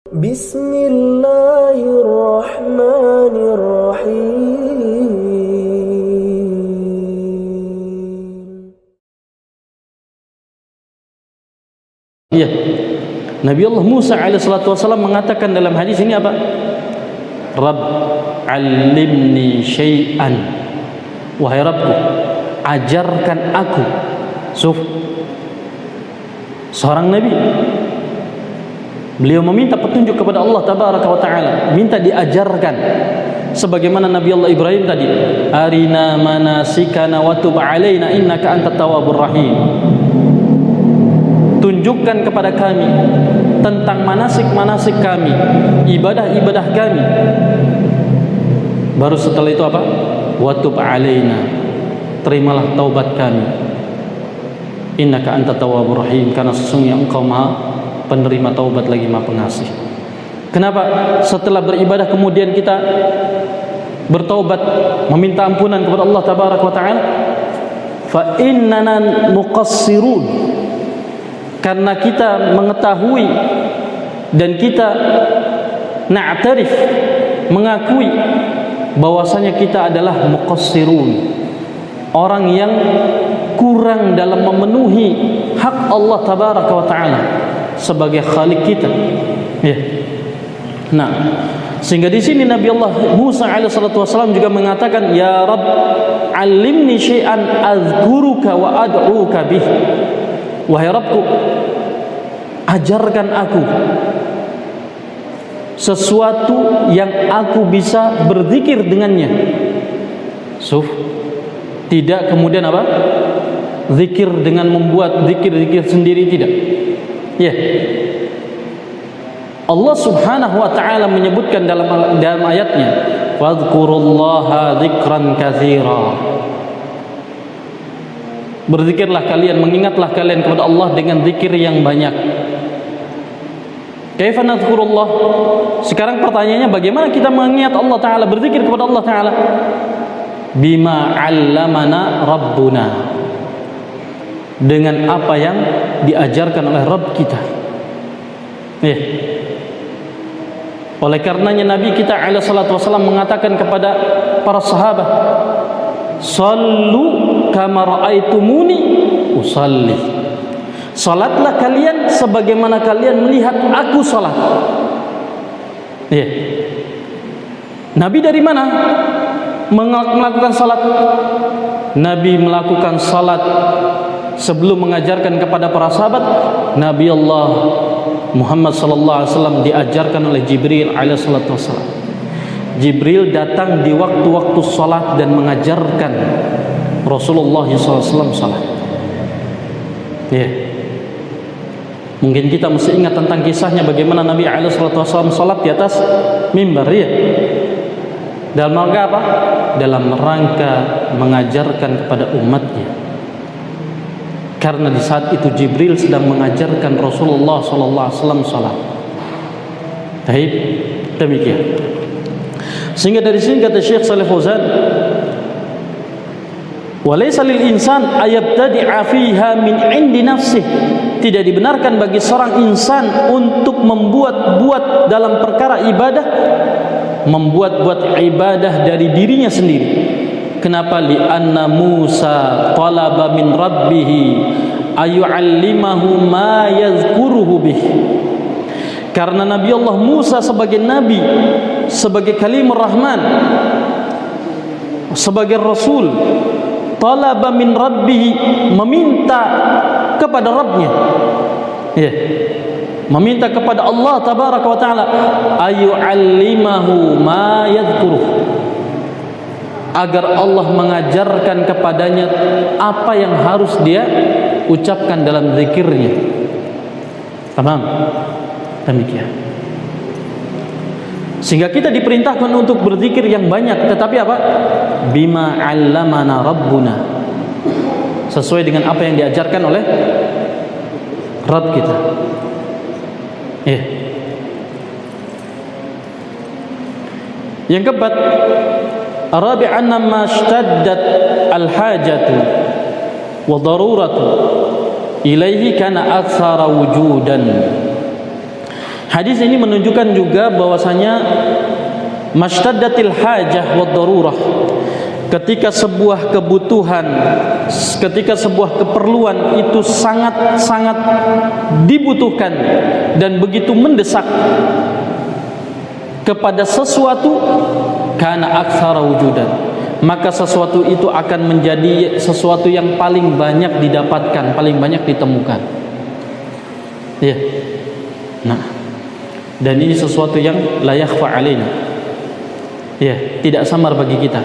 Bismillahirrahmanirrahim. Iya, Nabi Allah Musa alaihissalatu wassalam mengatakan dalam hadis ini apa? Rabb alimni syai'an, wahai Rabbku, ajarkan aku. Seorang Nabi, beliau meminta petunjuk kepada Allah Tabaraka wa Ta'ala, minta diajarkan. Sebagaimana Nabi Allah Ibrahim tadi, arina manasikana wa tub alaina innaka antat tawwabur rahim. Tunjukkan kepada kami tentang manasik-manasik kami, ibadah-ibadah kami. Baru setelah itu apa? Wa tub alaina, terimalah taubat kami. Innaka antat tawwabur rahim, karena sesungguhnya engkau maha penerima taubat lagi maha pengasih. Kenapa setelah beribadah kemudian kita bertaubat, meminta ampunan kepada Allah Tabaraka wa Ta'ala? Fa innana muqassirun, karena kita mengetahui dan kita na'tarif, mengakui bahwasanya kita adalah muqassirun, orang yang kurang dalam memenuhi hak Allah Tabaraka wa Ta'ala sebagai khalik kita. Ya. Nah, sehingga di sini Nabi Allah Musa alaihissalatu wassalam juga mengatakan, ya Rabb alimni syai'an azkuruka wa ad'uka bih. Wahai Rabbku, ajarkan aku sesuatu yang aku bisa berzikir dengannya. Tidak kemudian apa? Zikir dengan membuat zikir-zikir sendiri, tidak. Ya. Allah Subhanahu wa Ta'ala menyebutkan dalam ayatnya, fadhkurullaha dzikran katsira. Berzikirlah kalian, mengingatlah kalian kepada Allah dengan zikir yang banyak. Kaifa nadhkurullah? Sekarang pertanyaannya, bagaimana kita mengingat Allah Ta'ala, berzikir kepada Allah Ta'ala? Bima 'allamana rabbuna, dengan apa yang diajarkan oleh Rabb kita. Oleh karenanya Nabi kita alaihi salatu wasallam mengatakan kepada para sahabat, sallu kama ra'aitumuni usalli. Salatlah kalian sebagaimana kalian melihat aku salat. Nabi dari mana melakukan salat? Nabi melakukan salat sebelum mengajarkan kepada para sahabat. Nabi Allah Muhammad sallallahu alaihi wasallam diajarkan oleh Jibril alaihi salatu wasallam. Jibril datang di waktu-waktu salat dan mengajarkan Rasulullah SAW salat. Mungkin kita mesti ingat tentang kisahnya bagaimana Nabi alaihi salatu wasallam salat di atas mimbar, dalam rangka apa? Dalam rangka mengajarkan kepada umatnya. Karena di saat itu Jibril sedang mengajarkan Rasulullah SAW salat. Demikian. Sehingga dari sini kata Syekh Shalih Fauzan, walaysa lil insan ayabtadi'a fiha min 'indi nafsih. Tidak dibenarkan bagi seorang insan untuk membuat dalam perkara ibadah, membuat ibadah dari dirinya sendiri. Kenapa? Li'anna Musa talaba min rabbih ayu'allimahu ma yazkuruhu bih. Karena Nabi Allah Musa sebagai nabi, sebagai kalimur rahman, sebagai rasul, talaba min rabbih, meminta kepada Rabbnya, meminta kepada Allah Tabaraka wa Ta'ala, ayu'allimahu ma yazkuruhu, agar Allah mengajarkan kepadanya apa yang harus dia ucapkan dalam zikirnya. Tamam? Demikian. Sehingga kita diperintahkan untuk berzikir yang banyak, tetapi apa? Bima 'allamana rabbuna, sesuai dengan apa yang diajarkan oleh Rabb kita. Yang keempat, rabi'an ma ishtaddat al-hajatu wa daruratu ilaihi kana aktsara wujudan. Hadis ini menunjukkan juga bahwasanya mashtaddatil hajah wad darurah, ketika sebuah kebutuhan, ketika sebuah keperluan itu sangat-sangat dibutuhkan dan begitu mendesak kepada sesuatu, kana aktsara wujudan, maka sesuatu itu akan menjadi sesuatu yang paling banyak didapatkan, paling banyak ditemukan. Ya. Nah, dan ini sesuatu yang la yakhfa alaina. Ya, tidak samar bagi kita.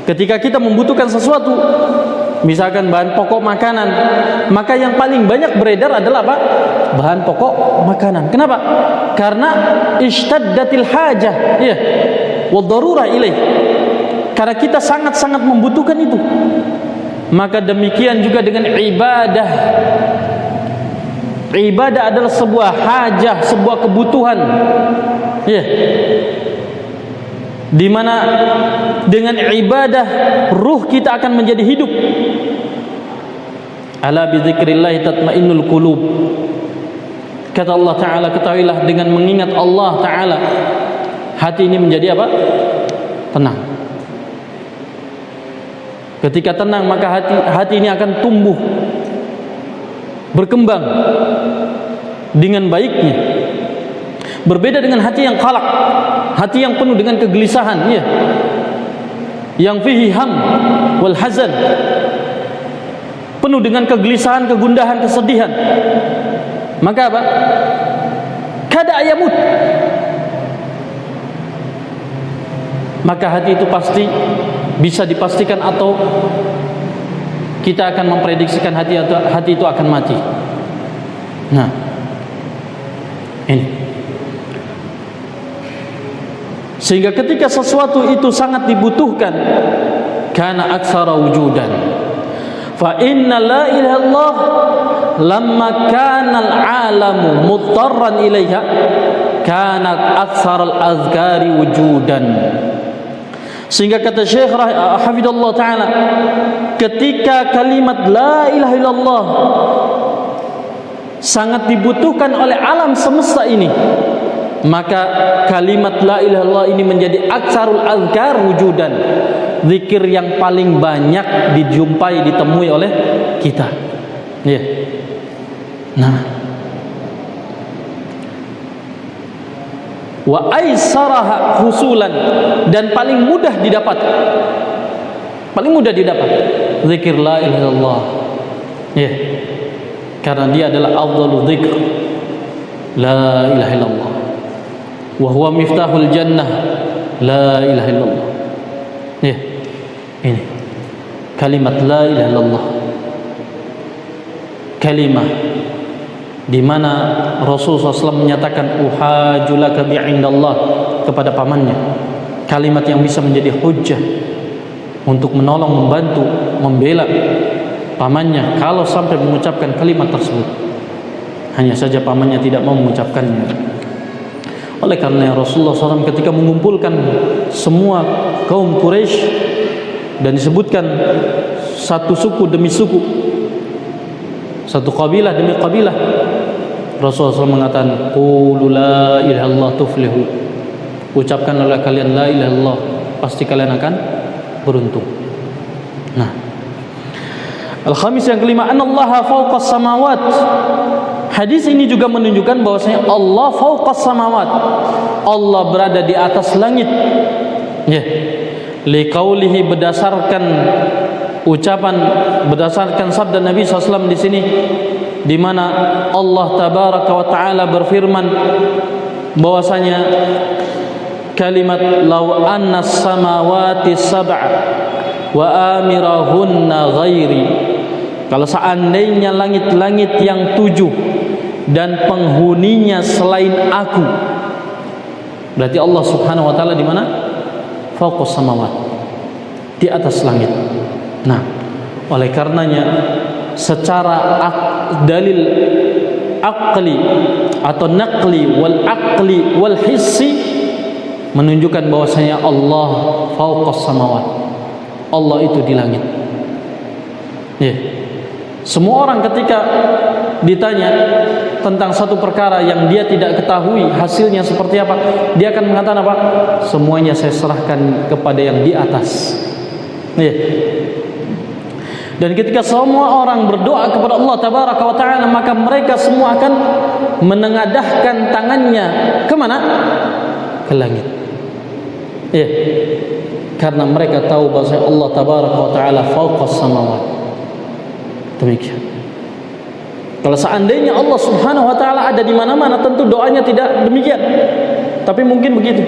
Ketika kita membutuhkan sesuatu, misalkan bahan pokok makanan, maka yang paling banyak beredar adalah apa? Bahan pokok makanan. Kenapa? Karena ishtaddatil hajah, ya, wad darurah ilaih. Karena kita sangat-sangat membutuhkan itu. Maka demikian juga dengan ibadah. Ibadah adalah sebuah hajah, sebuah kebutuhan, ya, di mana dengan ibadah ruh kita akan menjadi hidup. Ala bi dzikrillah tatmainnul qulub. Kata Allah Ta'ala, ketahuilah dengan mengingat Allah Ta'ala, hati ini menjadi apa? Tenang. Ketika tenang, maka hati ini akan tumbuh, berkembang dengan baiknya. Berbeda dengan hati yang qalaq, hati yang penuh dengan kegelisahan, ya, yang fihi ham wal hazan, penuh dengan kegelisahan, kegundahan, kesedihan. Maka apa? Kada ayamut. Maka hati itu pasti bisa dipastikan atau kita akan memprediksikan hati itu akan mati. Nah, ini. Sehingga ketika sesuatu itu sangat dibutuhkan, kana aktsara wujudan. Fa inna la ilaha illallah lamma kana al-alamu muttarran ilaiha kanat aktsara al-azkari wujudan. Sehingga kata Syekh hafizallahu taala, ketika kalimat la ilaha illallah sangat dibutuhkan oleh alam semesta ini, maka kalimat la ilaha illallah ini menjadi aktsarul azkar wujudan, zikir yang paling banyak dijumpai, ditemui oleh kita. Ya. Nah, wa aisaraha husulan, dan paling mudah didapat, zikir la ilaha illallah. Ya. Karena dia adalah afdhalul dzikr, la ilaha illallah, wa huwa miftahul jannah, la ilaha illallah. Ya. Ini kalimat la ilaha illallah, kalimah di mana Rasulullah SAW menyatakan uhajulaka bi'indallah kepada pamannya, kalimat yang bisa menjadi hujjah untuk menolong, membantu, membela pamannya kalau sampai mengucapkan kalimat tersebut. Hanya saja pamannya tidak mau mengucapkannya. Oleh karena Rasulullah SAW ketika mengumpulkan semua kaum Quraisy dan disebutkan satu suku demi suku, satu kabilah demi kabilah, Rasulullah SAW mengatakan qulu la ilaha illallah tuflihu, ucapkan oleh kalian la ilaha illallah, pasti kalian akan beruntung. Nah, al-khamis yang kelima, anallaha fawqas samawat. Hadis ini juga menunjukkan bahwasanya Allah fawqas samawat, Allah berada di atas langit. Ya, liqaulihi, berdasarkan ucapan, berdasarkan sabda Nabi SAW di sini, di mana Allah tabaraka wa taala berfirman bahwasanya kalimat law anna samawati sab'a wa amirahunna ghairi, kalau seandainya langit-langit yang 7 dan penghuninya selain aku, berarti Allah subhanahu wa ta'ala di mana? Fawqas samawat, di atas langit. Nah, oleh karenanya secara dalil aqli atau naqli wal aqli wal hissi menunjukkan bahwasanya Allah fawqas samawat, Allah itu di langit. Ya. Semua orang ketika ditanya tentang satu perkara yang dia tidak ketahui hasilnya seperti apa, dia akan mengatakan apa? Semuanya saya serahkan kepada yang di atas. Ya. Dan ketika semua orang berdoa kepada Allah Tabaraka wa Ta'ala, maka mereka semua akan menengadahkan tangannya kemana? Ke langit. Ya. Karena mereka tahu bahwa Allah Tabaraka wa Ta'ala fawqas samawat. Demikian. Kalau seandainya Allah Subhanahu wa Ta'ala ada di mana-mana, tentu doanya tidak demikian. Tapi mungkin begitu.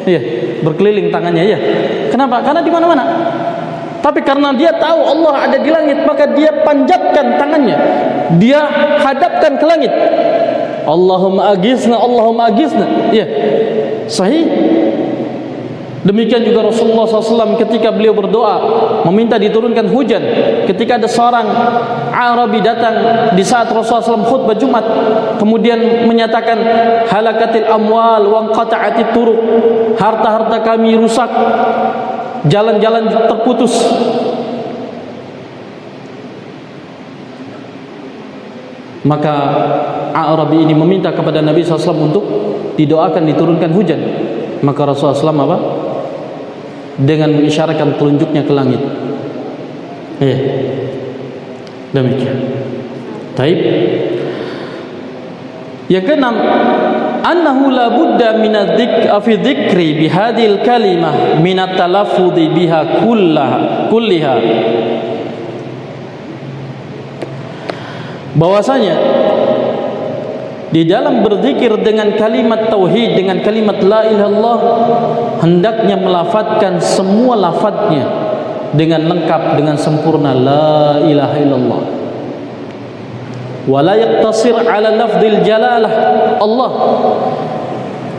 Iya, berkeliling tangannya ya. Kenapa? Karena di mana-mana. Tapi karena dia tahu Allah ada di langit, maka dia panjatkan tangannya. Dia hadapkan ke langit. Allahumma aghithna, Allahumma aghithna. Iya. Sahih. Demikian juga Rasulullah SAW ketika beliau berdoa meminta diturunkan hujan. Ketika ada seorang Arabi datang di saat Rasulullah SAW khutbah Jumat, kemudian menyatakan halakatil amwal wa qata'atit turuq, harta-harta kami rusak, jalan-jalan terputus. Maka Arabi ini meminta kepada Nabi SAW untuk didoakan diturunkan hujan. Maka Rasulullah SAW apa? Dengan mengisyaratkan telunjuknya ke langit. Ya. Demikian. Taib. Yang keenam, annahu la budda min dzikri bi hadhil kalimah min at-talaffudhi biha kulliha. Bahwasanya di dalam berzikir dengan kalimat tauhid, dengan kalimat la ilaha illallah, hendaknya melafadzkan semua lafadznya dengan lengkap, dengan sempurna, la ilaha illallah. Wala yaqtasir ala lafdzil jalalah Allah,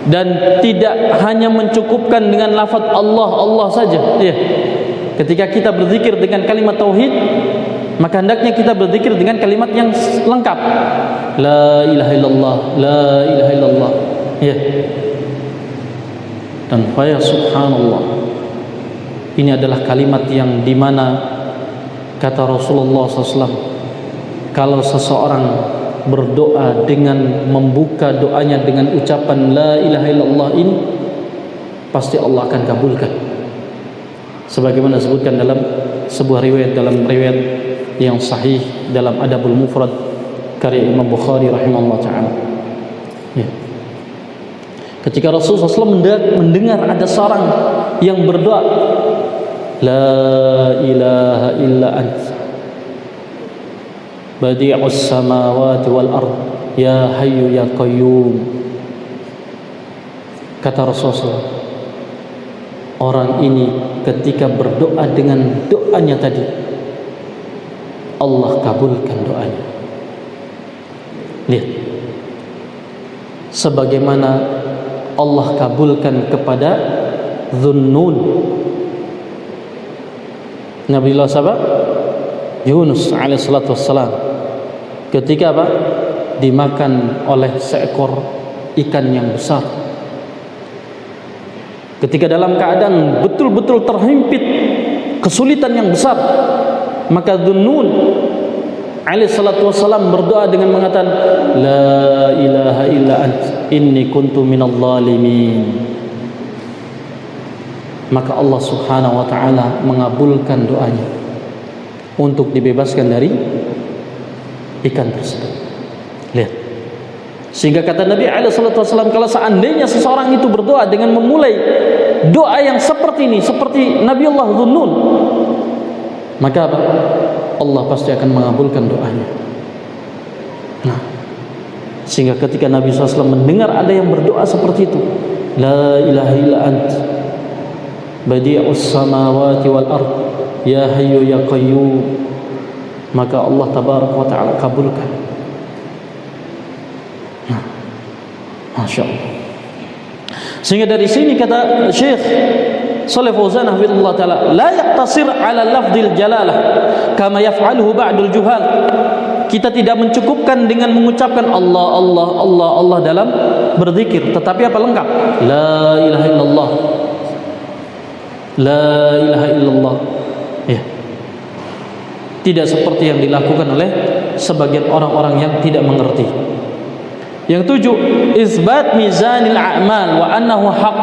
dan tidak hanya mencukupkan dengan lafaz Allah, Allah saja. Ya. Ketika kita berzikir dengan kalimat tauhid, maka hendaknya kita berzikir dengan kalimat yang lengkap. La ilaha illallah, la ilaha illallah. Ya. Dan ya subhanallah, ini adalah kalimat yang dimana kata Rasulullah SAW, kalau seseorang berdoa dengan membuka doanya dengan ucapan la ilaha illallah ini, pasti Allah akan kabulkan. Sebagaimana disebutkan dalam sebuah riwayat, dalam riwayat yang sahih dalam Adabul Mufrad karya Imam Bukhari rahimahullah ta'ala. Ya. Ketika Rasulullah SAW mendengar ada seorang yang berdoa la ilaha illa anta badi'us samawati wal ard ya hayyu ya qayyum, kata Rasulullah, orang ini ketika berdoa dengan doanya tadi, Allah kabulkan doanya. Lihat, sebagaimana Allah kabulkan kepada Dhunnun, Nabi Allah sahabat Yunus alaihissalatu wassalam, ketika apa? Dimakan oleh seekor ikan yang besar. Ketika dalam keadaan betul-betul terhimpit kesulitan yang besar, maka Dhunnun alaihissalatu wassalam berdoa dengan mengatakan la ilaha illa ant inni kuntu minadh dhalimin. Maka Allah subhanahu wa ta'ala mengabulkan doanya untuk dibebaskan dari ikan tersebut. Lihat, sehingga kata Nabi alaihissalatu wassalam, kalau seandainya seseorang itu berdoa dengan memulai doa yang seperti ini, seperti Nabi Allah Dhunnun, maka apa? Allah pasti akan mengabulkan doanya. Nah, sehingga ketika Nabi SAW mendengar ada yang berdoa seperti itu, la ilaha illa ant badi'us samawati wal ard ya hayyu ya qayyum, maka Allah tabaraka wa ta'ala kabulkan. Nah, Masya Allah. Sehingga dari sini kata Syekh Shalih Fauzan hafizahullah taala, la yaqtasir ala lafdzil jalalah kama yaf'aluhu ba'dul juhal. Kita tidak mencukupkan dengan mengucapkan Allah Allah Allah Allah dalam berzikir, tetapi apa lengkap? La ilaha illallah, la ilaha illallah. Ya. tidak seperti yang dilakukan oleh sebagian orang-orang yang tidak mengerti. Yang 7, isbat mizanil a'mal wa annahu haqq.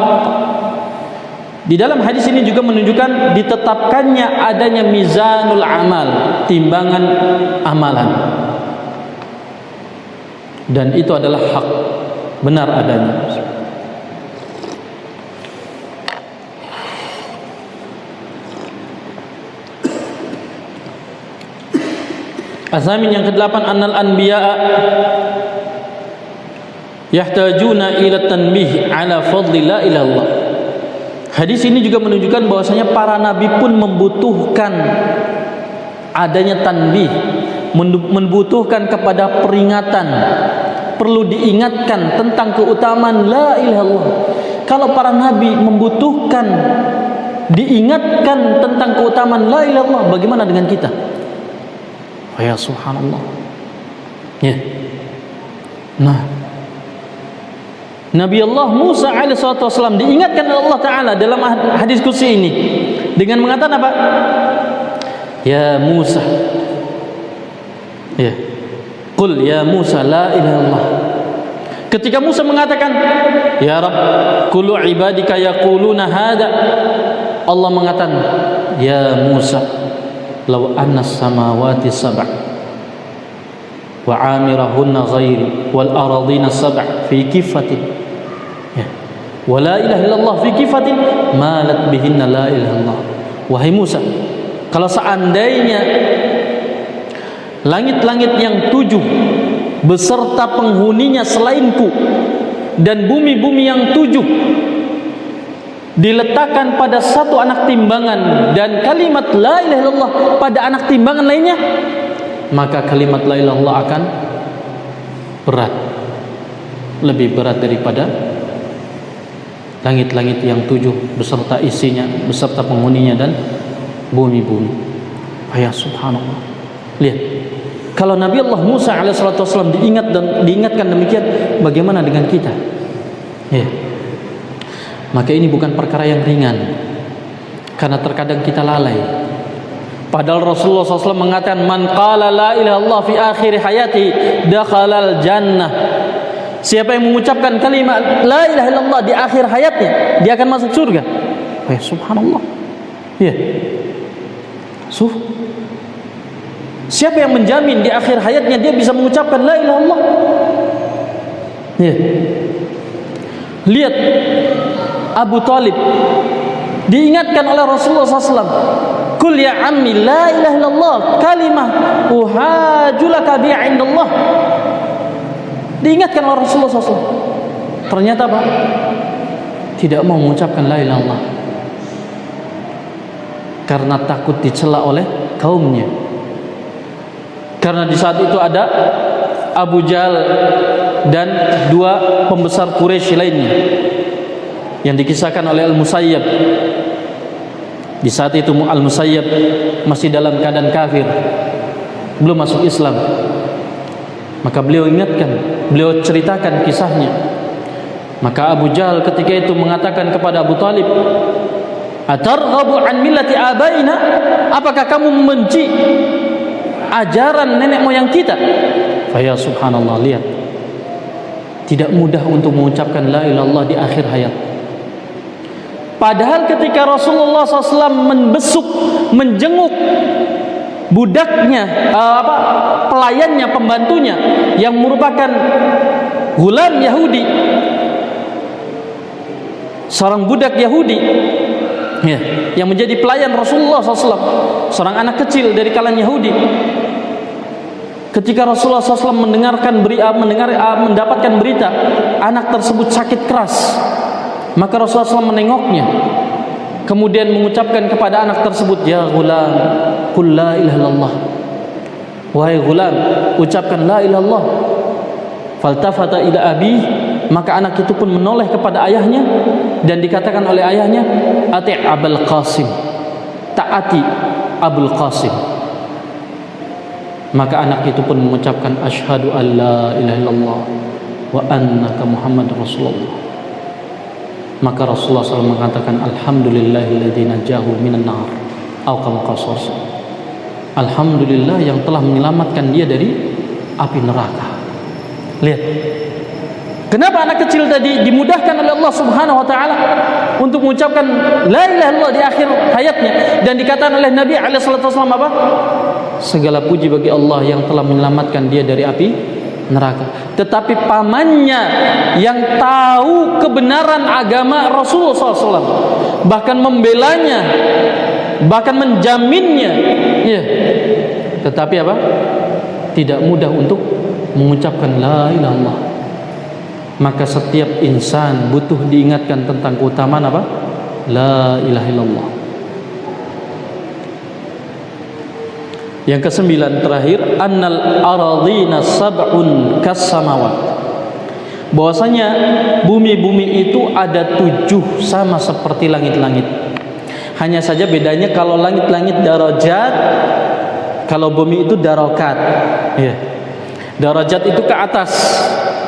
Di dalam hadis ini juga menunjukkan ditetapkannya adanya mizanul amal, timbangan amalan. Dan itu adalah hak, benar adanya. Asamin yang ke-8, annal anbiya'a yahtajuna ila tanbih ala fadli la ilaha illallah. Hadis ini juga menunjukkan bahwasanya para nabi pun membutuhkan adanya tanbih, membutuhkan kepada peringatan, perlu diingatkan tentang keutamaan la ilaha illallah. Kalau para nabi membutuhkan diingatkan tentang keutamaan la ilaha illallah, bagaimana dengan kita? Ya subhanallah. Ya. Nah, Nabi Allah Musa alaihissalam diingatkan oleh Allah Ta'ala dalam hadis qudsi ini dengan mengatakan apa? Ya Musa, ya, qul ya Musa la ilaha illallah. Ketika Musa mengatakan ya Rabb, kullu ibadika yaquluna hada, Allah mengatakan ya Musa, law anna samawati sab'a wa amirahunna ghairi wal aradina sab'a fi kifatin, ya, wa la ilaha illallah fi kifatin malat bihinna la ilaha illallah. Wahai Musa, kalau seandainya langit-langit yang 7 beserta penghuninya selainku dan bumi-bumi yang 7 diletakkan pada satu anak timbangan dan kalimat la ilaha illallah pada anak timbangan lainnya, maka kalimat la ilaha illallah akan berat, lebih berat daripada langit-langit yang 7 beserta isinya, beserta penghuninya dan bumi-bumi. Ya subhanallah. Lihat, kalau Nabi Allah Musa alaihissalam diingatkan demikian, bagaimana dengan kita? Ya. Maka ini bukan perkara yang ringan, karena terkadang kita lalai. Padahal Rasulullah SAW mengatakan, man qala la ilaha illallah fi akhir hayati dakhalal jannah. Siapa yang mengucapkan kalimat la ilaha illallah di akhir hayatnya, dia akan masuk surga. Ya subhanallah. Ya. Siapa yang menjamin di akhir hayatnya dia bisa mengucapkan la ilaha illallah? Ya. Lihat Abu Talib diingatkan oleh Rasulullah SAW, kul ya ammi la ilaha illallah kalimah uhajulaka biha indallah. Diingatkan oleh Rasulullah SAW. Ternyata apa? Tidak mau mengucapkan la ilaha illallah karena takut dicela oleh kaumnya. Karena di saat itu ada Abu Jahal dan 2 pembesar Quraisy lainnya yang dikisahkan oleh Al-Musayyab. Di saat itu Al-Musayyab masih dalam keadaan kafir, belum masuk Islam. Maka beliau ingatkan, beliau ceritakan kisahnya. Maka Abu Jahal ketika itu mengatakan kepada Abu Talib, atarghabu an millati abaina, apakah kamu membenci ajaran nenek moyang kita? Ya subhanallah, lihat, tidak mudah untuk mengucapkan la ilaha illallah di akhir hayat. Padahal ketika Rasulullah SAW membesuk, menjenguk budaknya, pelayannya, pembantunya yang merupakan gulam Yahudi, seorang budak Yahudi, ya, yang menjadi pelayan Rasulullah SAW, seorang anak kecil dari kalangan Yahudi. Ketika Rasulullah SAW mendapatkan berita anak tersebut sakit keras, maka Rasulullah SAW menengoknya, kemudian mengucapkan kepada anak tersebut, ya ghulam, qul la ilaha illallah. Wahai ghulam, ucapkan la ilaha illallah. Faltafata ila abi, maka anak itu pun menoleh kepada ayahnya dan dikatakan oleh ayahnya, ati' Abul Qasim, taati Abul Qasim. Maka anak itu pun mengucapkan asyhadu an la ilaha illallah wa annaka Muhammadur Rasulullah. Maka Rasulullah SAW mengatakan alhamdulillahilladzi najahu minan nar, atau kama qala. Alhamdulillah yang telah menyelamatkan dia dari api neraka. Lihat, kenapa anak kecil tadi dimudahkan oleh Allah Subhanahu wa taala untuk mengucapkan la ilaha illallah di akhir hayatnya, dan dikatakan oleh Nabi alaihi salatu wasallam apa? Segala puji bagi Allah yang telah menyelamatkan dia dari api neraka. Tetapi pamannya yang tahu kebenaran agama Rasulullah SAW, bahkan membelanya, bahkan menjaminnya, ya, tetapi apa? Tidak mudah untuk mengucapkan la ilaha illallah. Maka setiap insan butuh diingatkan tentang keutamaan apa? La ilaha illallah. Yang kesembilan terakhir, annal aradhina sab'un kas-samawat. Bahwasanya bumi-bumi itu ada 7 sama seperti langit-langit. Hanya saja bedanya kalau langit-langit darajat, kalau bumi itu darokat. Ya. Darajat itu ke atas,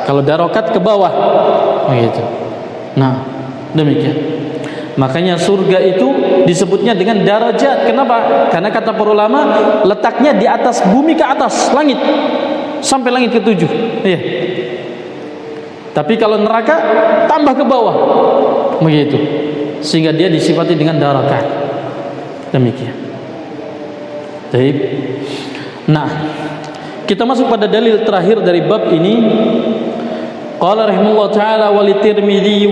kalau darokat ke bawah. Begitu. Nah, demikian. Makanya surga itu disebutnya dengan darajat. Kenapa? Karena kata para ulama, letaknya di atas bumi ke atas, langit, sampai langit ke-7. Iya. Tapi kalau neraka tambah ke bawah. Begitu. Sehingga dia disifati dengan darakat. Demikian. Baik. Nah, kita masuk pada dalil terakhir dari bab ini. Qala rahimahullah ta'ala walitirmidhi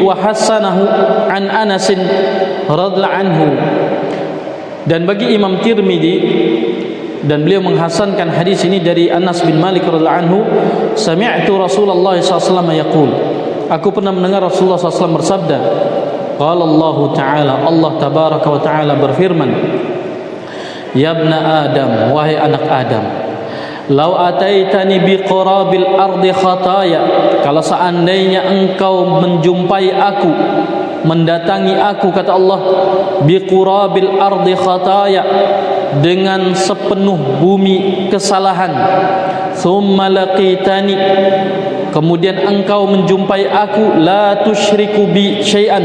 wa hassanahu an Anas radhiyallahu anhu. Dan bagi Imam Tirmidzi, dan beliau menghasankan hadis ini dari Anas bin Malik radhiyallahu anhu, sami'tu Rasulullah sallallahu alaihi wasallam yaqul, aku pernah mendengar Rasulullah sallallahu alaihi wasallam bersabda, qala Allah ta'ala, Allah tabaraka wa ta'ala berfirman, ya ibna Adam, wahai anak Adam, lau ataitani biqurabil ardi khataya, kalau seandainya engkau menjumpai aku, mendatangi aku, kata Allah, biqurabil ardi khataya, dengan sepenuh bumi kesalahan, thumma laqitani, kemudian engkau menjumpai aku, la tusyriku bi syai'an,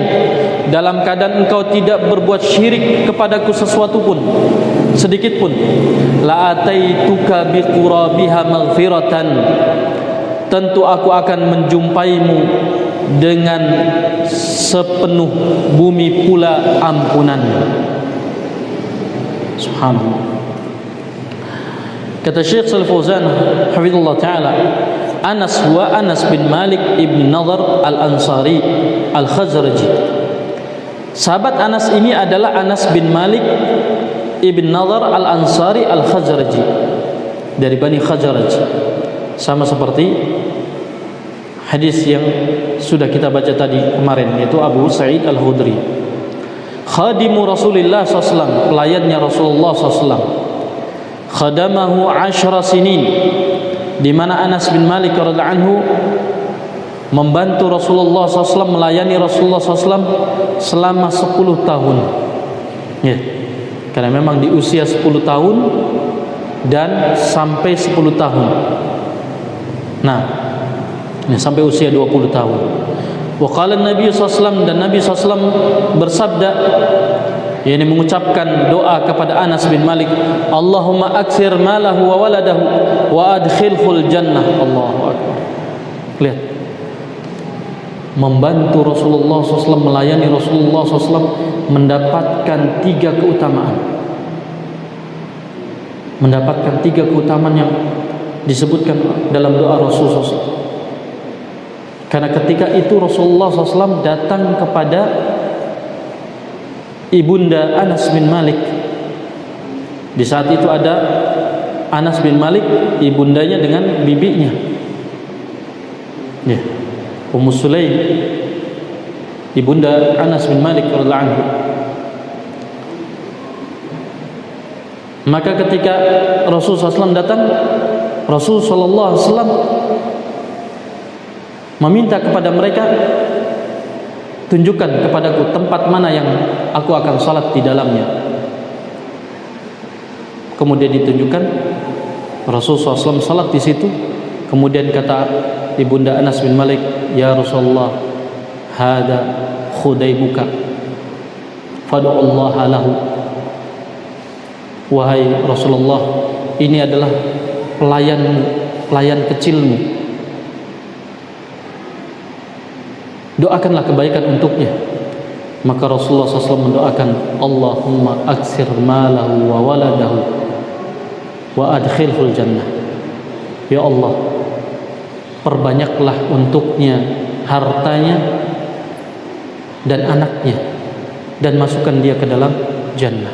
dalam keadaan engkau tidak berbuat syirik kepadaku sesuatu pun, sedikit pun, la ataituka biqurabiha maghfiratan, tentu aku akan menjumpaimu dengan sepenuh bumi pula ampunan. Subhanallah. Kata Syekh Shalih Fauzan hafizallahu taala, Anas bin Malik ibn Nadhr al-Ansari al-Khazraji. Sahabat Anas ini adalah Anas bin Malik ibn Nadhr al-Ansari al-Khazraji, dari Bani Khazraj. Sama seperti hadis yang sudah kita baca tadi kemarin, yaitu Abu Sa'id al-Khudri. Khadimu Rasulullah SAW, pelayannya Rasulullah SAW. Khadamahu 10 sinin, di mana Anas bin Malik radhiyallahu anhu membantu Rasulullah SAW, melayani Rasulullah SAW selama 10 tahun. Ya, karena memang di usia 10 tahun dan sampai 10 tahun. Nah, ya, sampai usia 20 tahun. Wa qala Nabi SAW, dan Nabi SAW bersabda, yakni mengucapkan doa kepada Anas bin Malik, Allahumma aktsir malahu wa waladahu wa adkhilhul jannah. Allahu akbar. Lihat, membantu Rasulullah SAW, melayani Rasulullah SAW, mendapatkan 3 keutamaan. Mendapatkan 3 keutamaan yang disebutkan dalam doa Rasulullah SAW. Karena ketika itu Rasulullah SAW datang kepada ibunda Anas bin Malik. Di saat itu ada Anas bin Malik, ibundanya dengan bibinya, ya, Ummu Sulaim, ibunda Anas bin Malik radhiyallahu anhu. Maka ketika Rasulullah SAW datang, Rasulullah SAW meminta kepada mereka, tunjukkan kepadaku tempat mana yang aku akan salat di dalamnya. Kemudian ditunjukkan, Rasulullah SAW salat di situ. Kemudian kata ibunda Anas bin Malik, ya Rasulullah, hada khudaibuka, fad'ullaha lahu. wahai Rasulullah, ini adalah pelayanmu, pelayan kecilmu, doakanlah kebaikan untuknya. Maka Rasulullah SAW mendoakan, Allahumma aksir malahu wa waladahu wa adkhilhul jannah. Ya Allah, perbanyaklah untuknya hartanya dan anaknya, dan masukkan dia ke dalam jannah.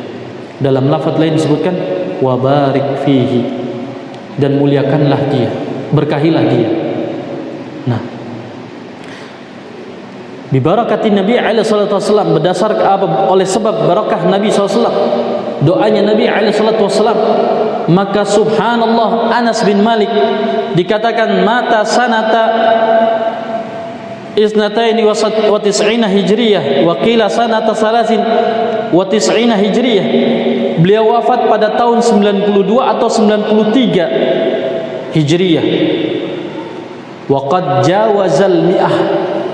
Dalam lafaz lain disebutkan wa barik fihi, dan muliakanlah dia, berkahilah dia. Nah, bibarakatin Nabi alaihi salatu wasallam, berdasarkan apa, oleh sebab barakah Nabi SAW, doanya Nabi alaihi salatu wasallam, maka subhanallah, Anas bin Malik dikatakan mata sanata isnataini wa tis'ina hijriyah wa qila sanata salasin wa tis'ina hijriyah. Beliau wafat pada tahun 92 atau 93 hijriyah. Wa qad jawazal mi'ah,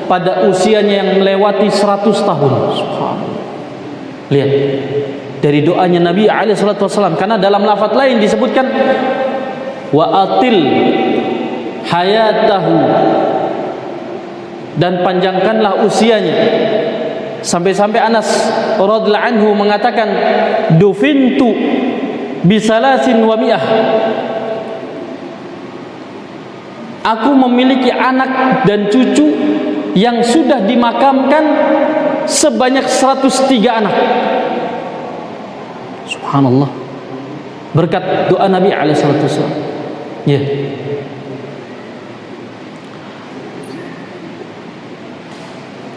pada usianya yang melewati 100 tahun. Subhanallah. Lihat dari doanya Nabi alaihi salatu wasallam, karena dalam lafaz lain disebutkan wa atil hayatahu, dan panjangkanlah usianya. Sampai-sampai Anas radhiyallahu anhu mengatakan dufintu bisalasin wa mi'ah, aku memiliki anak dan cucu yang sudah dimakamkan sebanyak 103 anak. Subhanallah, berkat doa Nabi alaihi salatu wasallam. Ya.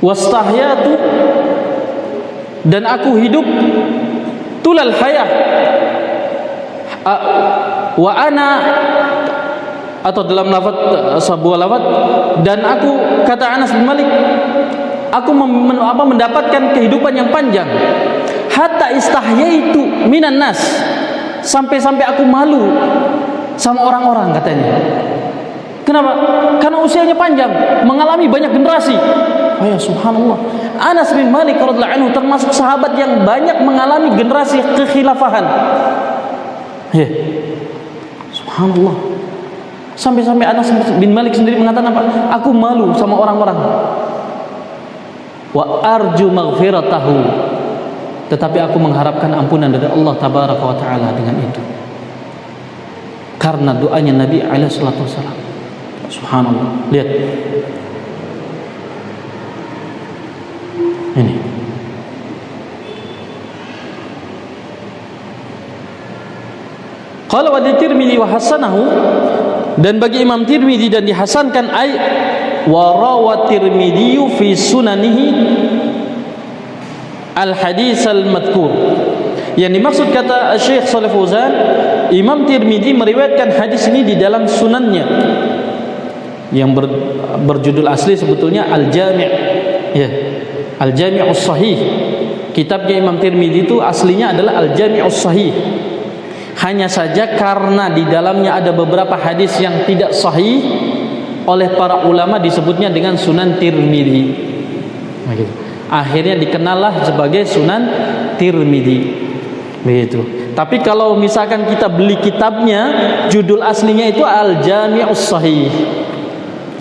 Wastahyatu, dan aku hidup tulal hayah, wa ana, atau dalam lafaz sebuah lafaz, dan aku, kata Anas bin Malik, aku mendapatkan kehidupan yang panjang, hatta istahyaitu minan nas, sampai-sampai aku malu sama orang-orang, katanya. Kenapa? Karena usianya panjang, mengalami banyak generasi. Oh ya, subhanallah, Anas bin Malik radhiyallahu anhu termasuk sahabat yang banyak mengalami generasi kekhilafahan. Ya, subhanallah. Sampai-sampai Anas bin Malik sendiri mengatakan apa? Aku malu sama orang-orang. Wa arju maghfiratahu, tetapi aku mengharapkan ampunan dari Allah tabaraka wa taala dengan itu. Karena doanya Nabi alaihi salatu wasallam. Subhanallah. Lihat. Ini. Qala wa Tirmidzi wa hasanahu, dan bagi Imam Tirmidzi dan dihasankan ay wa rawa Tirmidzi fi sunanihi al hadis al madhkur. Yang dimaksud, kata Syekh Shalih Fauzan, Imam Tirmidzi meriwayatkan hadis ini di dalam sunannya yang berjudul asli sebetulnya Al-Jami', ya, Al-Jami'us Sahih. Kitabnya Imam Tirmidzi itu aslinya adalah Al-Jami'us Sahih. Hanya saja karena di dalamnya ada beberapa hadis yang tidak sahih, oleh para ulama disebutnya dengan Sunan Tirmidzi. Begitu. Akhirnya dikenallah sebagai Sunan Tirmidzi. Begitu. Tapi kalau misalkan kita beli kitabnya, judul aslinya itu Al-Jami'us Sahih,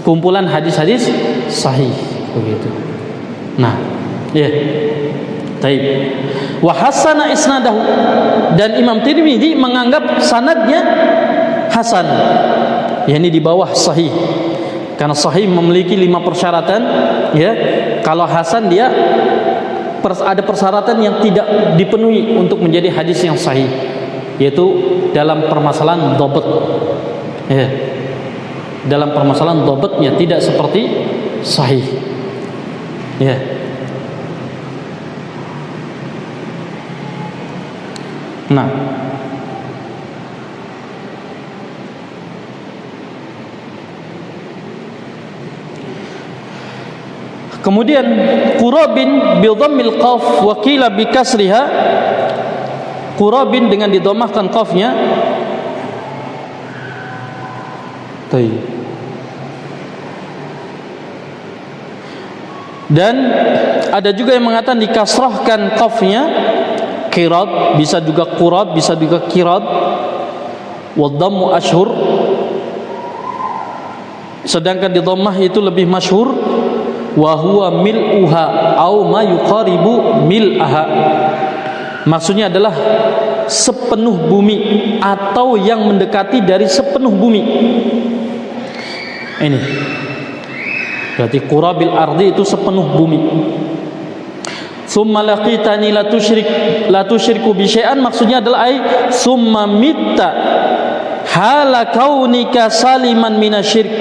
kumpulan hadis-hadis sahih, begitu. Nah, ya. Taib. Wa hasana isnadahu, dan Imam Tirmidzi menganggap sanadnya hasan, yakni di bawah sahih. Karena sahih memiliki 5 persyaratan, ya. Kalau hasan dia ada persyaratan yang tidak dipenuhi untuk menjadi hadis yang sahih, yaitu dalam permasalahan dhabt. Ya. Dalam permasalahan dhabtnya tidak seperti sahih. Ya. Nah, kemudian qurabin bi dhammil qaf wa qila bi kasriha, qurabin dengan didhammahkan qafnya. Tayyib. Dan ada juga yang mengatakan dikasrahkan qafnya qirad, bisa juga qurad, bisa juga qirad. Wa dhammu ashhur, sedangkan di dhammah itu lebih masyhur. Wa huwa mil'uha au ma yuqaribu mil'aha, maksudnya adalah sepenuh bumi atau yang mendekati dari sepenuh bumi. Ini berarti qurabil ardi itu sepenuh bumi. Summa laqitani la tusyriku bi syai'an, maksudnya adalah ai summa mitta hala kaunika saliman minasyirk,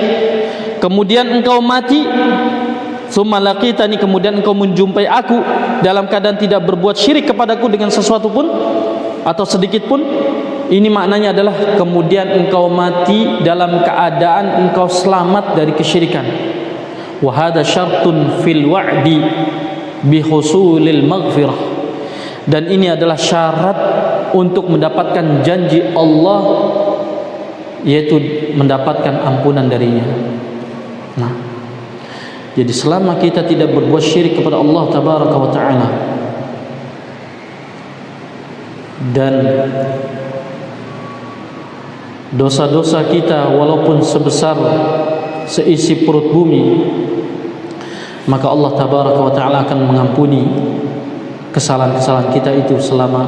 kemudian engkau mati. Summa laqitani, kemudian engkau menjumpai aku dalam keadaan tidak berbuat syirik kepadaku dengan sesuatu pun atau sedikit pun. Ini maknanya adalah kemudian engkau mati dalam keadaan engkau selamat dari kesyirikan. Wa hadza syartun fil wa'di bi husulil maghfirah, dan ini adalah syarat untuk mendapatkan janji Allah, yaitu mendapatkan ampunan darinya. Nah, jadi selama kita tidak berbuat syirik kepada Allah tabaraka wa taala, dan dosa-dosa kita walaupun sebesar seisi perut bumi, maka Allah tabaraka wa taala akan mengampuni kesalahan-kesalahan kita itu selama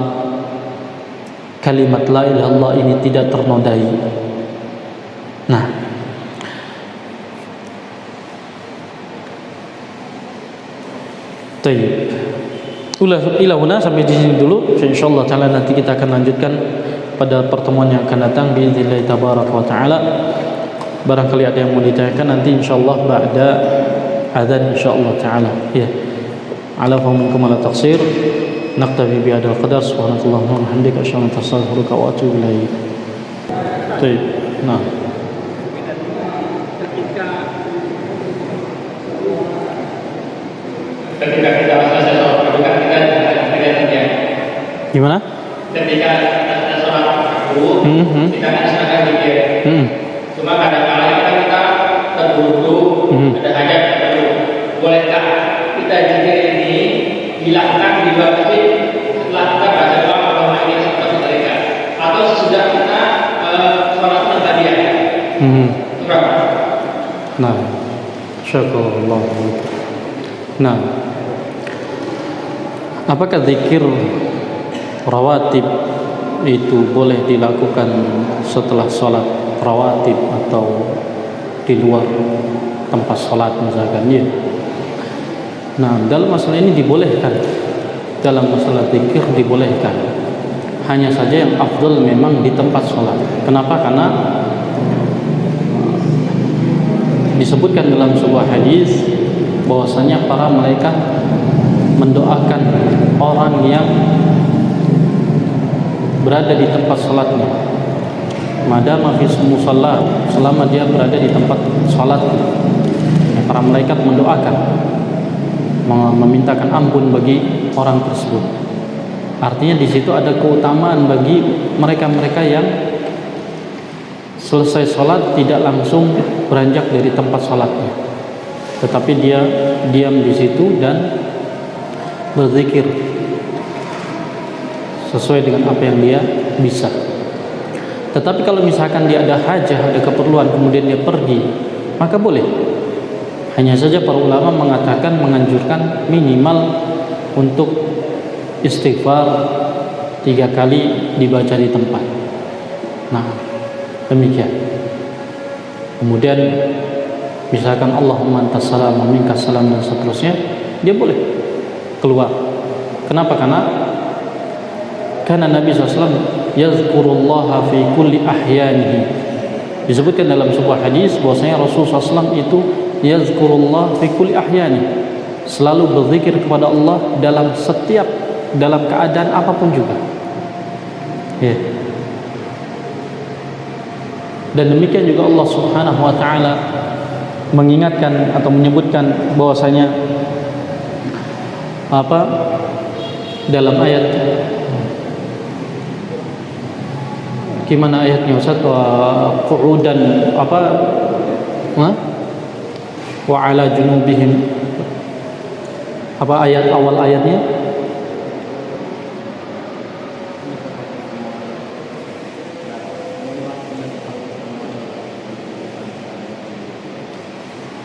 kalimat la ilaha illallah ini tidak ternodai. Nah, tayyib. Ila huna, sampai di sini dulu. Insyaallah taala nanti kita akan lanjutkan pada pertemuan yang akan datang biiznillah tabaraka wa taala. Barangkali ada yang mau ditanyakan nanti insyaallah ba'da adzan insyaallah taala. Ya. Ala fahmikum ala taqsir. Naqtabi bi hadzal qadar. Subhanallahumma wa bihamdika asyhadu an la ilaha illa anta astaghfiruka wa atubu ilaik. Tayyib. Nah. Ketika kita selesai sholat berbuka, kita ya. Gimana? Ketika kita sholat berbuka, kita kan sedangkan zikir. Cuma kadang-kadang kita terburu-buru, ada hajat tertentu. Bolehkah kita zikir ini dilakukan di luar masjid setelah kita baca doa atau ini seperti mereka, atau sesudah kita sholat tadiyah? Berapa? Nah, syukurullah. Nah, apakah zikir rawatib itu boleh dilakukan setelah sholat rawatib atau di luar tempat sholat misalkan? Ya. Nah, dalam masalah ini dibolehkan. Dalam masalah zikir dibolehkan. Hanya saja yang afdal memang di tempat sholat. Kenapa? Karena disebutkan dalam sebuah hadis bahwasanya para malaikat mendoakan orang yang berada di tempat salatnya, madama fi musalla, selama dia berada di tempat salat, para malaikat mendoakan, memintakan ampun bagi orang tersebut. Artinya di situ ada keutamaan bagi mereka-mereka yang selesai salat tidak langsung beranjak dari tempat salatnya, tetapi dia diam di situ dan berzikir sesuai dengan apa yang dia bisa. Tetapi kalau misalkan dia ada hajah, ada keperluan, kemudian dia pergi, maka boleh. Hanya saja para ulama mengatakan, menganjurkan minimal untuk istighfar 3 kali dibaca di tempat. Nah, demikian. Kemudian misalkan Allahumma antas salam wa minkas salam dan seterusnya, dia boleh keluar. Kenapa? Karena Nabi SAW yazkurullaha fi kulli ahyanihi. Disebutkan dalam sebuah hadis bahwasanya Rasulullah SAW itu yazkurullah fi kulli ahyanihi, selalu berzikir kepada Allah dalam keadaan apapun juga. Ya. Dan demikian juga Allah Subhanahu wa taala mengingatkan atau menyebutkan bahwasanya dalam ayat, gimana ayatnya Ustaz? Wa qu'udan wa ala junubihim, ayat awal ayatnya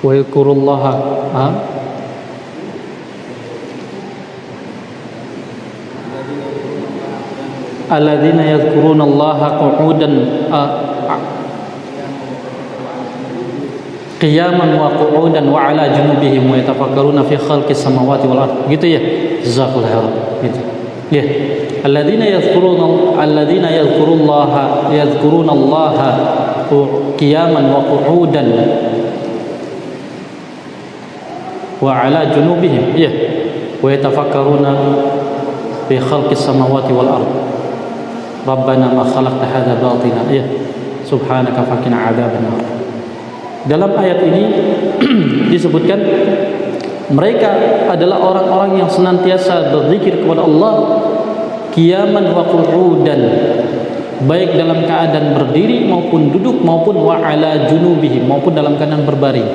wa yadhkurullaha alladzina yadhkurunallaha qu'udan qiyaman wa qu'udan wa 'ala junubihim wa yatafakkaruna fi khalqis samawati wal ardh. Gitu ya. Jazakallahu khairan. Gitu. Ya. Alladzina yadhkurunallaha qiyaman wa qu'udan wa 'ala junubihim. Ya. Wa yatafakkaruna fi khalqis samawati wal ardh. Rabbana ma khalaqta hadza batila. Ya. Subhanaka faqina 'adzabannar. Dalam ayat ini disebutkan mereka adalah orang-orang yang senantiasa berzikir kepada Allah qiyaman wa qu'udan, baik dalam keadaan berdiri maupun duduk maupun wa ala junubihim, maupun dalam keadaan berbaring.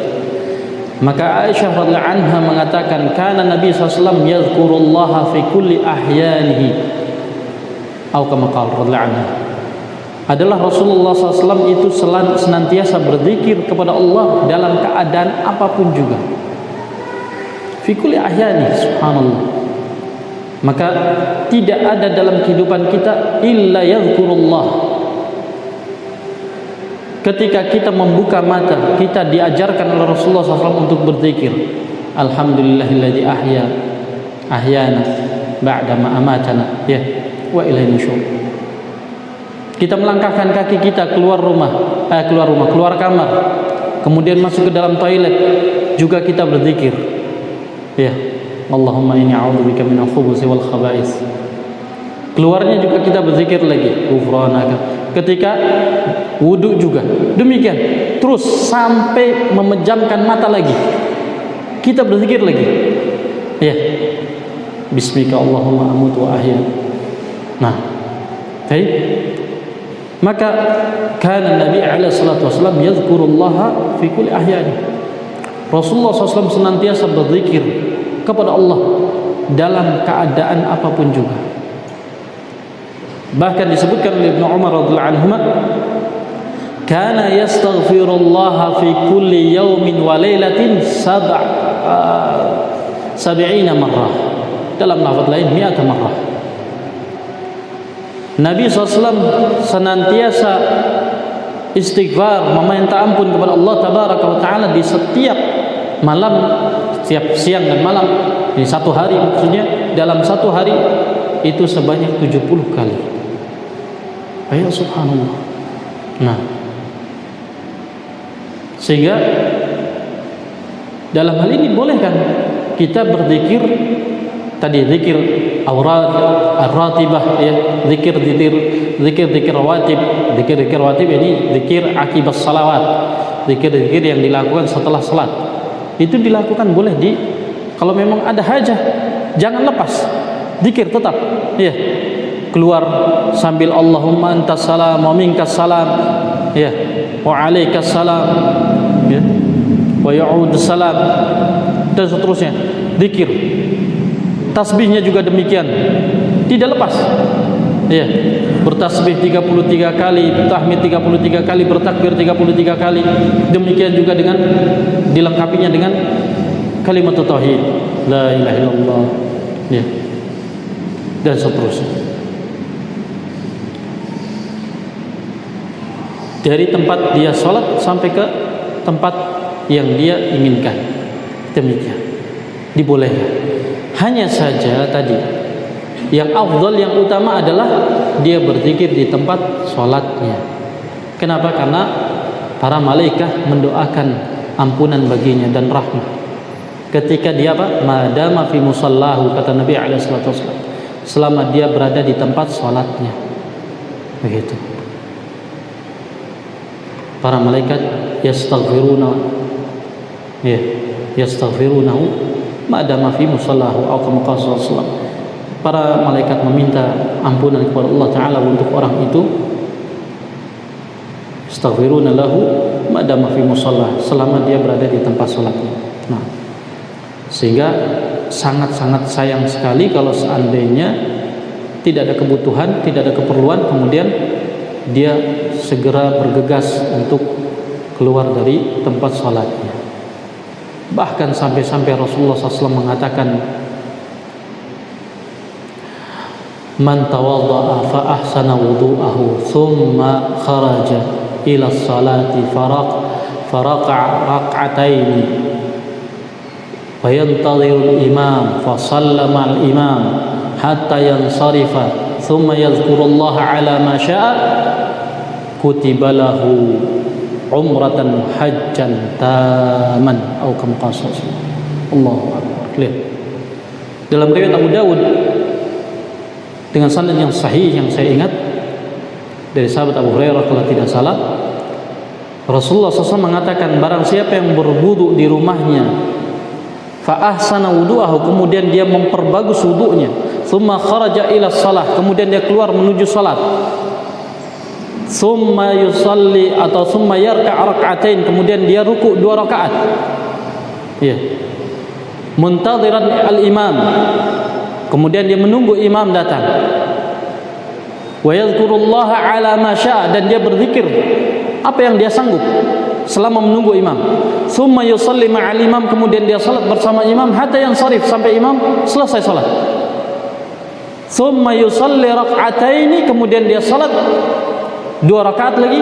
Maka Aisyah radhiyallahu anha mengatakan kana Nabi SAW yazkurullaha fi kulli ahyanihi atau kama qala radhiyallahu anha, adalah Rasulullah SAW itu senantiasa berzikir kepada Allah dalam keadaan apapun juga. Fi kulli ahyani, subhanallah. Maka tidak ada dalam kehidupan kita illa yadhkurullah. Ketika kita membuka mata, kita diajarkan oleh Rasulullah SAW untuk berzikir. Alhamdulillahilladzi ahyana ba'da ma amatana, ya, wa ilaihi nusyur. Kita melangkahkan kaki kita keluar kamar, kemudian masuk ke dalam toilet, juga kita berzikir. Ya, Allahumma inni a'udzubika minal khubuthi wal khaba'is. Keluarnya juga kita berzikir lagi, ghufranaka. Ketika wudu juga demikian, terus sampai memejamkan mata lagi, kita berzikir lagi. Ya, bismika Allahumma amutu wa ahya. Nah, baik. Maka kana Nabi alaihi salatu wasallam yazkurullaha fi kulli ahyani. Rasulullah SAW senantiasa berzikir kepada Allah dalam keadaan apapun juga. Bahkan disebutkan oleh Ibnu Umar radhiyallahu anhuma, kana yastaghfirullaha fi kulli yawmin wa lailatin 70 marrah. Dalam lafaz lain 100 marrah. Nabi SAW senantiasa istighfar, meminta ampun kepada Allah Tabaraka wa Ta'ala di setiap malam, setiap siang dan malam. Di satu hari maksudnya, dalam satu hari itu sebanyak 70 kali. Ayo subhanallah. Nah, sehingga dalam hal ini boleh kan kita berzikir tadi, zikir aurat ar-ratibah, ya, zikir rawatib. Zikir rawatib ini zikir akibat salawat, zikir yang dilakukan setelah salat. Itu dilakukan boleh kalau memang ada hajah, jangan lepas. Zikir tetap, ya. Keluar sambil Allahumma antas salam wa minkas salam, ya, wa alaikas salam, ya, wa ya'udus salam, dan seterusnya. Zikir. Tasbihnya juga demikian, tidak lepas. Ya, bertasbih 33 kali, tahmid 33 kali, bertakbir 33 kali. Demikian juga dengan dilengkapinya dengan kalimat tauhid, la ilaha illallah, ya, dan seterusnya. Dari tempat dia sholat sampai ke tempat yang dia inginkan, demikian dibolehkan. Hanya saja tadi yang afdal, yang utama adalah dia berzikir di tempat sholatnya. Kenapa? Karena para malaikat mendoakan ampunan baginya dan rahmat ketika dia madama fi musallahu, kata Nabi alaihi salatu wasallam, selama dia berada di tempat sholatnya. Begitu. Para malaikat yastaghfirunahu madama fi musallahu atau kama qala sallallahu. Para malaikat meminta ampunan kepada Allah Ta'ala untuk orang itu, astaghfiruna lahu madama fi musalla, selama dia berada di tempat sholatnya. Nah, sehingga sangat-sangat sayang sekali kalau seandainya tidak ada kebutuhan, tidak ada keperluan, kemudian dia segera bergegas untuk keluar dari tempat sholatnya. Bahkan sampai-sampai Rasulullah SAW mengatakan, man tawadda'a fa ahsana wudu'ahu thumma kharaja ila salati faraqa rak'ataini wa yantadhiru al-imam fa sallama al-imam hatta yansarifa thumma yadhkurullaha ala ma syaa kutiba lahu umratan hajjan taman atau kama qala Allahu akbar. Lihat dalam riwayat Abu Dawud dengan sanad yang sahih yang saya ingat dari sahabat Abu Hurairah kalau tidak salah, Rasulullah SAW mengatakan, barang siapa yang berwudu di rumahnya fa ahsana wudu'ahu, kemudian dia memperbagus wudunya, thumma kharaja ila shalah, kemudian dia keluar menuju salat, thumma yusalli atau thumma yarka' rak'atain, kemudian dia ruku 2 rakaat, ya, muntadhiran al-imam, kemudian dia menunggu imam datang, wa yadhkurullaha ala ma syaa, dan dia berzikir apa yang dia sanggup selama menunggu imam, thumma yusalli ma'al imam, kemudian dia salat bersama imam hatta yansarif, sampai imam selesai salat, thumma yusalli rak'ataini, kemudian dia salat 2 rakaat lagi,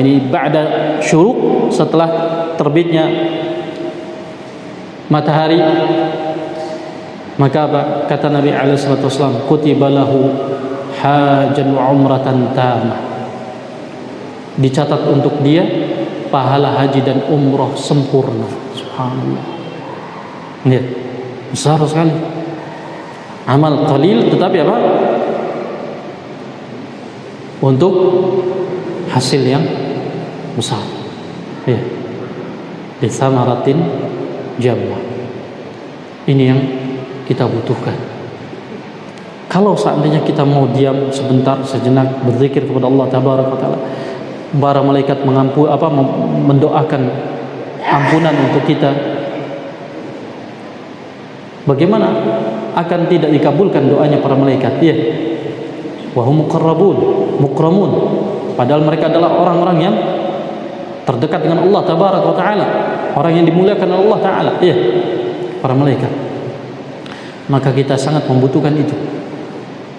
ini ba'da syuruk, setelah terbitnya matahari. Maka apa kata Nabi alaihi wasallam, kutiba lahu hajan wa umratan tamah, dicatat untuk dia pahala haji dan umrah sempurna. Subhanallah. Lihat, besar sekali. Amal qalil tetapi apa? Untuk hasil yang besar. Ya. Di samaratin jamma. Ini yang kita butuhkan. Kalau seandainya kita mau diam sebentar, sejenak, berzikir kepada Allah Tabaraka wa Taala, para malaikat mendoakan ampunan untuk kita, bagaimana akan tidak dikabulkan doanya para malaikat? Ya, wa hum muqarrabun mukramun, padahal mereka adalah orang-orang yang terdekat dengan Allah Tabaraka wa Taala, orang yang dimuliakan oleh Allah Taala. Ya, para malaikat. Maka kita sangat membutuhkan itu.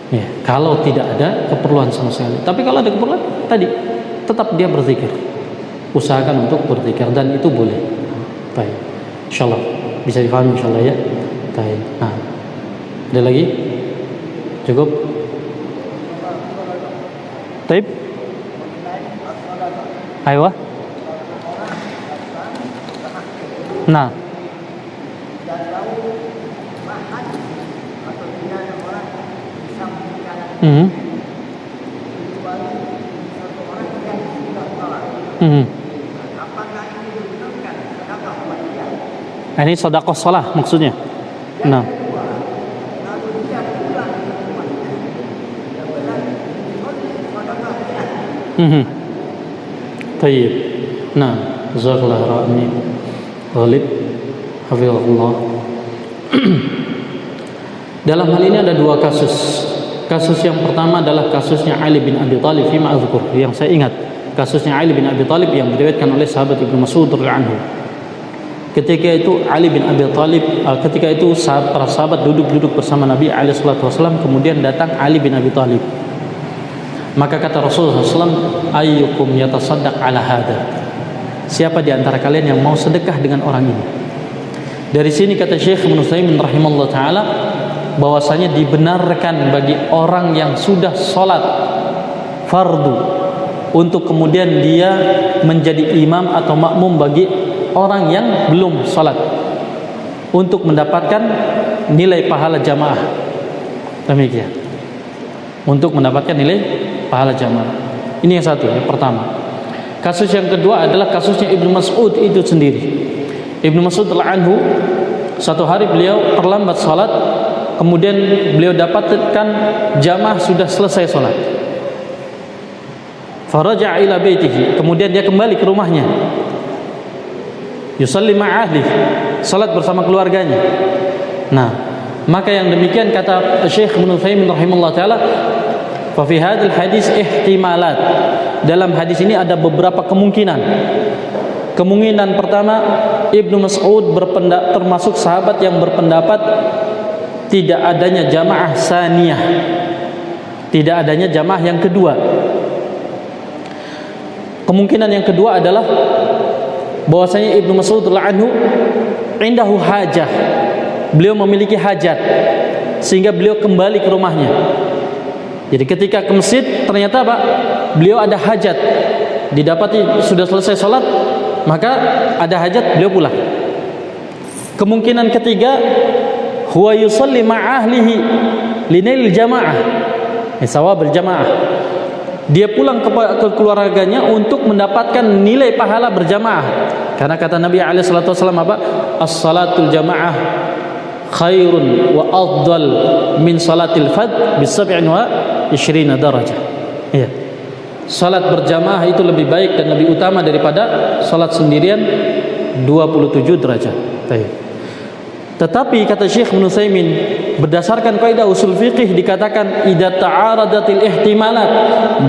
Ya, kalau tidak ada keperluan sama sekali. Tapi kalau ada keperluan, tadi tetap dia berzikir. Usahakan untuk berzikir, dan itu boleh. Baik. Insyaallah bisa difahami insyaallah ya. Baik. Nah, ada lagi? Cukup? Baik. Ayo. Nah. Ini sedekah shalah maksudnya. Nah. Baik. Nah, jazakallahu khairan. Ghalib hafizahullah. Dalam hal ini ada 2 kasus. Kasus yang pertama adalah kasusnya Ali bin Abi Thalib fi ma'dzkur, yang saya ingat. Kasusnya Ali bin Abi Thalib yang diriwayatkan oleh sahabat Ibnu Mas'ud radhiyallahu anhu. Ketika itu Ali bin Abi Thalib, ketika itu para sahabat duduk bersama Nabi alaihi salatu wasallam, kemudian datang Ali bin Abi Thalib. Maka kata Rasulullah SAW, ayyukum yatasaddaq ala hada, siapa di antara kalian yang mau sedekah dengan orang ini? Dari sini kata Syekh Ibnu Utsaimin rahimahullah taala, bahwasanya dibenarkan bagi orang yang sudah sholat fardu untuk kemudian dia menjadi imam atau makmum bagi orang yang belum sholat, untuk mendapatkan nilai pahala jamaah. Demikian, untuk mendapatkan nilai pahala jamaah. Ini yang satu, yang pertama. Kasus yang kedua adalah kasusnya Ibnu Mas'ud itu sendiri. Ibnu Mas'ud radhiyallahu anhu, satu hari beliau terlambat sholat, kemudian beliau dapatkan jamaah sudah selesai sholat. Faraja'a ila baitihi, kemudian dia kembali ke rumahnya. Yusalli ma'ahli, salat bersama keluarganya. Nah, maka yang demikian kata Syekh Ibnu Utsaimin rahimahullah taala, fa fi hadzal hadis ihtimalat. Dalam hadis ini ada beberapa kemungkinan. Kemungkinan pertama, Ibnu Mas'ud termasuk sahabat yang berpendapat tidak adanya jamaah saniyah, tidak adanya jamaah yang kedua. Kemungkinan yang kedua adalah bahwasanya Ibnu Mas'ud radhiyallahu anhu indahu hajah, beliau memiliki hajat sehingga beliau kembali ke rumahnya. Jadi ketika ke masjid ternyata apa? Beliau ada hajat, didapati sudah selesai sholat, maka ada hajat, beliau pulang. Kemungkinan ketiga, huwa yusalli ma'ahlihi linail jamaah, sawab berjamaah. Dia pulang ke keluarganya untuk mendapatkan nilai pahala berjamaah. Karena kata Nabi alaihi salatu wasallam apa? As-salatul jamaah khairun wa afdal min salatil fadh bi 27 darajah. Iya. Salat berjamaah itu lebih baik dan lebih utama daripada salat sendirian 27 derajat. Tetapi kata Syekh Ibnu Utsaimin, berdasarkan kaidah usul fiqih dikatakan idza ta'aradatil ihtimalat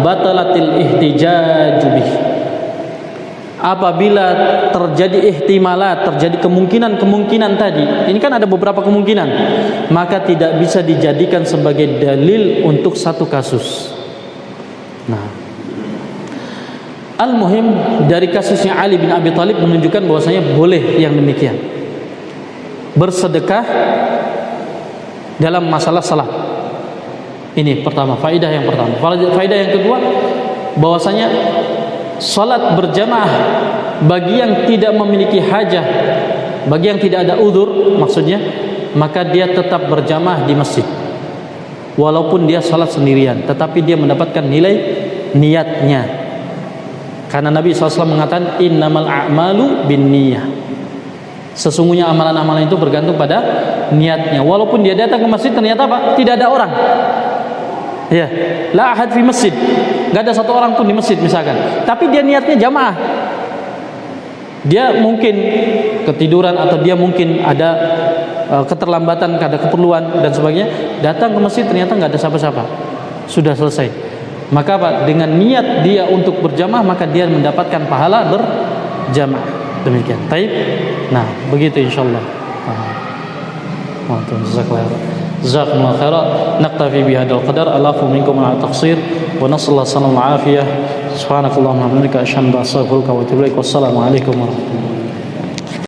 batalatil ihtijaj bih. Apabila terjadi ihtimalat, terjadi kemungkinan-kemungkinan tadi, ini kan ada beberapa kemungkinan, maka tidak bisa dijadikan sebagai dalil untuk satu kasus. Nah, al-muhim dari kasusnya Ali bin Abi Thalib menunjukkan bahwasanya boleh yang demikian, bersedekah dalam masalah salat. Ini pertama, faedah yang pertama. Faedah yang kedua, bahwasanya salat berjamaah bagi yang tidak memiliki hajah, bagi yang tidak ada udzur maksudnya, maka dia tetap berjamaah di masjid. Walaupun dia salat sendirian, tetapi dia mendapatkan nilai niatnya. Karena Nabi SAW mengatakan innamal a'malu binniyah. Sesungguhnya amalan-amalan itu bergantung pada niatnya. Walaupun dia datang ke masjid ternyata apa? Tidak ada orang. Ya, la ahad fi masjid. Enggak ada satu orang pun di masjid misalkan. Tapi dia niatnya jamaah. Dia mungkin ketiduran atau dia mungkin ada keterlambatan, ada keperluan dan sebagainya. Datang ke masjid ternyata enggak ada siapa-siapa. Sudah selesai. Maka apa? Dengan niat dia untuk berjamaah maka dia mendapatkan pahala berjamaah. Demikian. Baik. Nah, begitu insyaallah. Jazakumullah khairan. Naktafi bihadzal qadar. Alafu minkum ala taqsir wa nasallahu alaihi wa sallam. Subhanakallahumma wa bihamdika asyhadu an la ilaha illa anta astaghfiruka wa atubu ilaik. Wassalamu alaikum warahmatullahi wabarakatuh.